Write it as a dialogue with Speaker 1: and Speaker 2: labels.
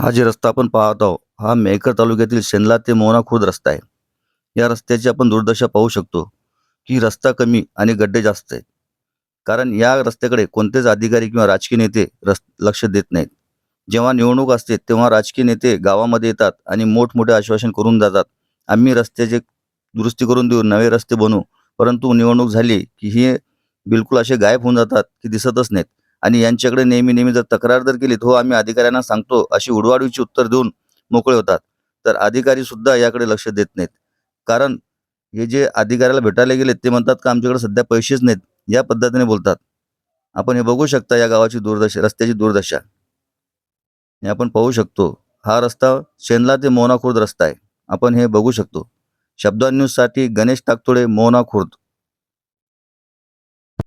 Speaker 1: हा जे रस्ता आपण पाहत आहोत, हा मेहकर तालुक्यातील शेंदला ते मोहना खुर्द रस्ता आहे. या रस्त्याची आपण दुर्दशा पाहू शकतो, की रस्ता कमी आणि गड्डे जास्त आहेत. कारण या रस्त्याकडे कोणतेच अधिकारी किंवा राजकीय नेते लक्ष देत नाहीत. जेव्हा निवडणूक असते, तेव्हा राजकीय नेते गावामध्ये येतात आणि मोठमोठे आश्वासन करून जातात. आम्ही रस्त्याचे दुरुस्ती करून देऊ, नवे रस्ते बनवू. परंतु निवडणूक झाली, की हे बिलकुल असे गायब होऊन जातात, की दिसतच नाहीत. आणि यांच्याकडे नेहमी जर तक्रार जर केली, "हो, आम्ही अधिकाऱ्यांना सांगतो," अशी उडवाउडवीची उत्तर देऊन मोकळे होतात. तर अधिकारी सुद्धा याकडे लक्ष देत नाहीत. कारण हे जे अधिकाऱ्याला भेटायला गेलेत, ते म्हणतात, की "आमच्याकडे सध्या पैसेच नाहीत." या पद्धतीने बोलतात. आपण हे बघू शकता या गावाची दुर्दशा, रस्त्याची दुर्दशा. हे आपण पाहू शकतो. हा रस्ता शेंदला ते मोहना खुर्द रस्ता आहे. आपण हे बघू शकतो. शब्दा न्यूजसाठी गणेश टाकतोडे, मोहना खुर्द.